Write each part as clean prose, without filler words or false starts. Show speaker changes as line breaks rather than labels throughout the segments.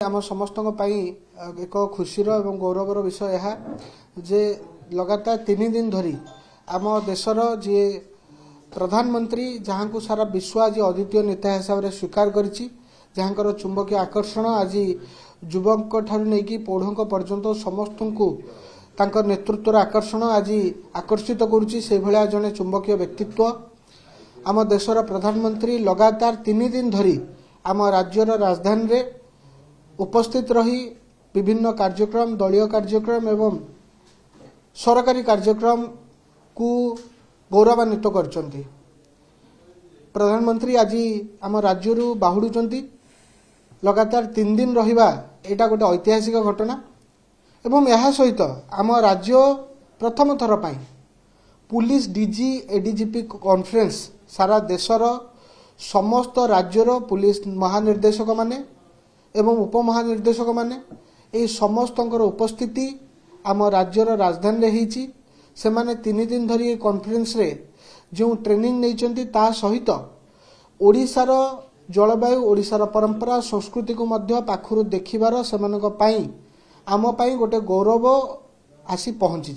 आम समस्त एक खुशीर और गौरवर विषय यह जे लगातार 3 दिन धरी आम देशर जी प्रधानमंत्री जहाँ को सारा विश्व आज अद्वितीय नेता हिसाब से स्वीकार करिछि, जहाँकर चुंबकीय आकर्षण आज युवक नहीं पौढ़ों पर्यंत समस्त को तांकर नेतृत्वर आकर्षण आज आकर्षित करुच्ची से भलिया जने चुंबकीय व्यक्तित्व आम देशर प्रधानमंत्री लगातार 3 दिन धरी आम राज्यर राजधानी रे उपस्थित रही विभिन्न कार्यक्रम दलीय कार्यक्रम एवं सरकारी कार्यक्रम को गौरवान्वित करछंती। प्रधानमंत्री आज आम राज्य बाहुडुचंती लगातार 3 दिन रहिबा एटा गोटे ऐतिहासिक घटना एवं यह सहित आम राज्य प्रथम थर पाई पुलिस डीजी एडीजीपी कॉन्फ्रेंस सारा देशर समस्त राज्यर पुलिस महानिर्देशक माने एवं उपमहानिर्देशक माने ए समस्त उपस्थिति आम राज्यर राजधानी रे हिची से माने 3 दिन धरी कॉन्फ्रेंस रे जो ट्रेनिंग नहीं ता सहित ओडिशार जलवायु ओडिशार परंपरा संस्कृति को मध्य पाखुरु देखिबार सेमानक पई आम पई गोटे गौरव आसी पहुंची।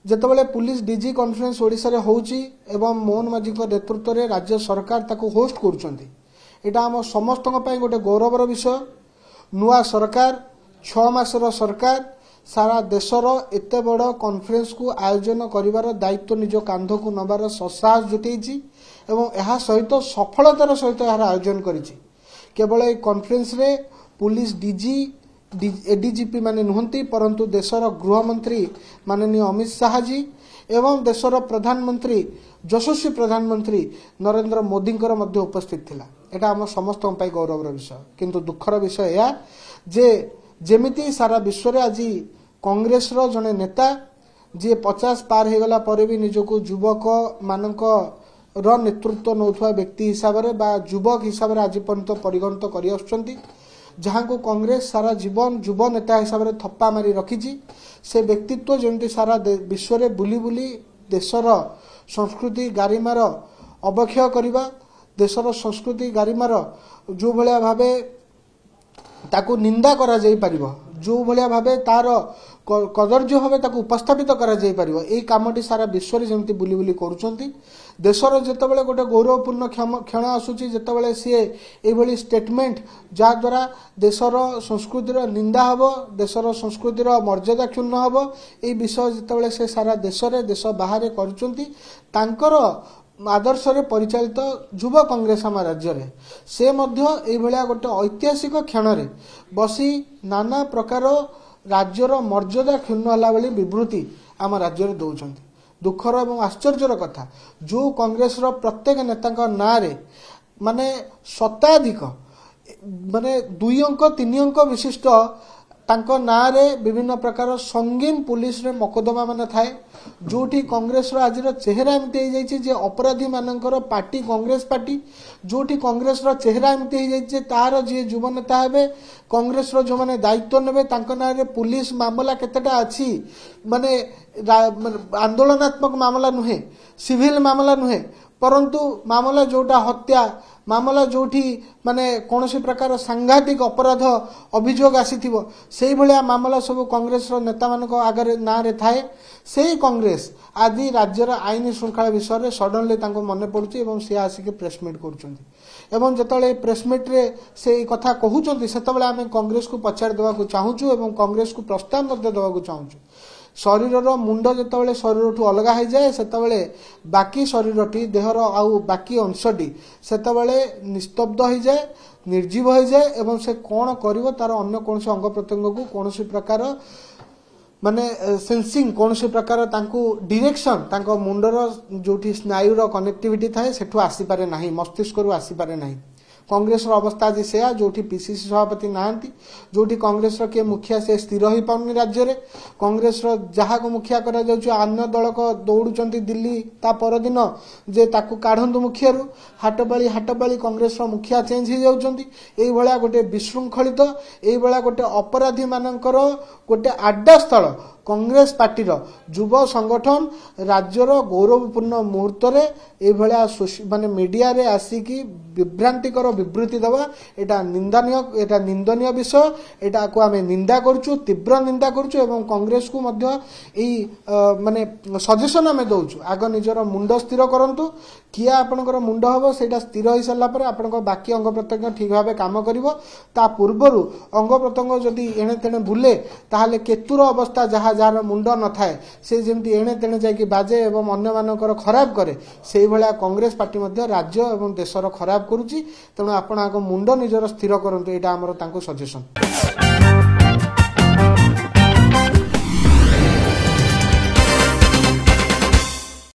जेतबेले पुलिस डीजी कॉन्फ्रेंस ओडिशा रे होउची एवं मोहन माझी को नेतृत्व रे राज्य सरकार ताको होस्ट करूचंती, एटा आम समस्त पई गोटे गौरवर विषय। नुआ सरकार 6 मासर सरकार सारा देशर एते बड़ कॉन्फ्रेंस को आयोजन करिवार दायित्व निज कांध को नबार साहस जुटेइची एवं यह सहित सफलतार सहित यार आयोजन करिछि। केवल ए कॉन्फ्रेंस रे पुलिस डीजी एडीजीपी माने नुहंती परंतु देशर गृहमंत्री माननीय अमित शाह जी एवं देशर प्रधानमंत्री यशस्वी प्रधानमंत्री नरेंद्र मोदी मध्य उपस्थित थिला। एटा आम समस्त गौरवर विषय। किंतु दुखर विषय या जे जेमिति सारा विश्व रे आज कांग्रेस रो जने नेता जे 50 पार हो गला पर भी निजको युवक मानक रो नेतृत्व नौथुआ व्यक्ति हिसाब रे बा युवक हिसाब रे आज पर्यंत परिगणित करि आछंती, जहाँ को कांग्रेस सारा जीवन युव नेता हिसाब से थप्पा मारी रखी से व्यक्तित्व जमी सारा विश्व रे बुली बुली देशर संस्कृति गारिमार अवक्षय करवा देशर संस्कृति गारिमार जो भलिया भावे ताकू निंदा करा जाई परिबो जो भलिया भावे तार कदर्य भावे ताकू उपस्थापित करा जाई परिबो एई कामटी सारा विश्व रे जेमति बुली बुली करूचंती। देशर जेतेबेले गोटे गौरवपूर्ण क्षण आसुची जेतेबेले सीए एई भली स्टेटमेंट जा द्वारा देशर संस्कृतिर निंदा हबो देशर संस्कृतिर मर्यादा क्षुण्ण हबो एई विषय जेतेबेले से सारा देश रे देश बाहर करूचंती तांकर आदर्श रे परिचालित युवा कांग्रेस आम राज्य रे से मध्य एई भलिया गोटे ऐतिहासिक क्षण रे बसी नाना प्रकार राज्यर मर्यादा क्षुण्ण होला बेली विवृत्ति आम राज्य रे दउचंती। दुखर एवं आश्चर्यर कथा जो कांग्रेस रो प्रत्येक नेता ना रे माने शताधिक माने 2 अंक 3 अंक विशिष्ट तांको ना रे विभिन्न प्रकार संगीन पुलिस रे मकदमा माने थाए जोठी कांग्रेस रो आज चेहरा एमती हो जाइए जे अपराधी मानकर पार्टी कांग्रेस पार्टी जोठी कांग्रेस रो चेहरा एमती हो जाइए तार जी युवा नेता हेबे कांग्रेस रो जो माने दायित्व नेबे तांको ना रे पुलिस मामला केतेटा अछि माने आंदोलनात्मक मामला नुहे सिविल मामला नुहे परंतु मामला जोटा हत्या मामला जोठी माने कोनोसी प्रकार सांघातिक अपराध अभियोग आसीथिबो सेही भलिया मामला सब कांग्रेस रो नेता मानक आगरे ना रे थाए सेही कांग्रेस आदि राज्यर आईन श्रृंखला विषय रे सडनली तांको मने पडुची एवं से आसिके प्रेस मीट करूचंती एवं जतले प्रेस मीट रे से कथा कहउचंती सेतबेले आमे कांग्रेस को पछाड़ देबा को चाहूचु एवं कांग्रेस को प्रस्ताव मध्य देबा को चाहूचु। शरीर मुंड जितेबाला शरीर अलग हो जाए से बाकी शरीरटी देहर आउ बाकी अंशटी से निस्तब्ध हो जाए निर्जीव हो जाए एवं से कौन कर तार अन्य कौन अंग प्रत्यंग को कौन प्रकार माने सेंसिंग कौन प्रकार डायरेक्शन तांको मुंडर जो स्नायुर कनेक्टिविटी थाए सेठू आसी पारे नाही मस्तिष्क रु आसी पारे नाही। कांग्रेस अवस्था आज से जो पीसीसी सभापति नहांती जोठी कांग्रेस के मुखिया से स्थिर हो पाउनी राज्य रे कांग्रेस जहाँ को मुखिया करा जाउछ अन्य दल को दौड़ुचंती दिल्ली ता परदिन जे ताकू काढंतु मुखिया रु हाटबाली कांग्रेस मुखिया चेंज हो जाउचंती एई भलिया गोटे विशृंखलित एई भलिया गोटे अपराधी मानकर गोटे आड्डा स्थल कांग्रेस पार्टीर युव संगठन राज्यर गौरवपूर्ण मुहूर्त रे माने मीडिया रे आसिकी विभ्रांतिकर ବିବୃତ୍ତି ଦେବା ଏଟା ନିନ୍ଦନୀୟ ବିଷୟ। ଏଟାକୁ ଆମେ ନିନ୍ଦା କରୁଛୁ, ତୀବ୍ର ନିନ୍ଦା କରୁଛୁ ଏବଂ କଂଗ୍ରେସକୁ ମଧ୍ୟ ଏଇ ମାନେ ସଜେସନ ଆମେ ଦଉଛୁ, ଆଗ ନିଜର ମୁଣ୍ଡ ସ୍ଥିର କରନ୍ତୁ। କିଏ ଆପଣଙ୍କର ମୁଣ୍ଡ ହେବ ସେଇଟା ସ୍ଥିର ହୋଇସାରିଲା ପରେ ଆପଣଙ୍କ ବାକି ଅଙ୍ଗ ପ୍ରତ୍ୟଙ୍ଗ ଠିକ୍ ଭାବେ କାମ କରିବ। ତା ପୂର୍ବରୁ ଅଙ୍ଗ ପ୍ରତ୍ୟଙ୍ଗ ଯଦି ଏଣେ ତେଣେ ବୁଲେ ତାହେଲେ କେତୁର ଅବସ୍ଥା ଯାହାର ମୁଣ୍ଡ ନଥାଏ ସେ ଯେମିତି ଏଣେ ତେଣେ ଯାଇକି ବାଜେ ଏବଂ ଅନ୍ୟମାନଙ୍କର ଖରାପ କରେ, ସେଇଭଳିଆ କଂଗ୍ରେସ ପାର୍ଟି ମଧ୍ୟ ରାଜ୍ୟ ଏବଂ ଦେଶର ଖରାପ କରୁଛି। ତେଣୁ ଆପଣ ଆଗ ମୁଣ୍ଡ ନିଜର ସ୍ଥିର କରନ୍ତୁ, ଏଇଟା ଆମର ତାଙ୍କୁ ସଜେସନ।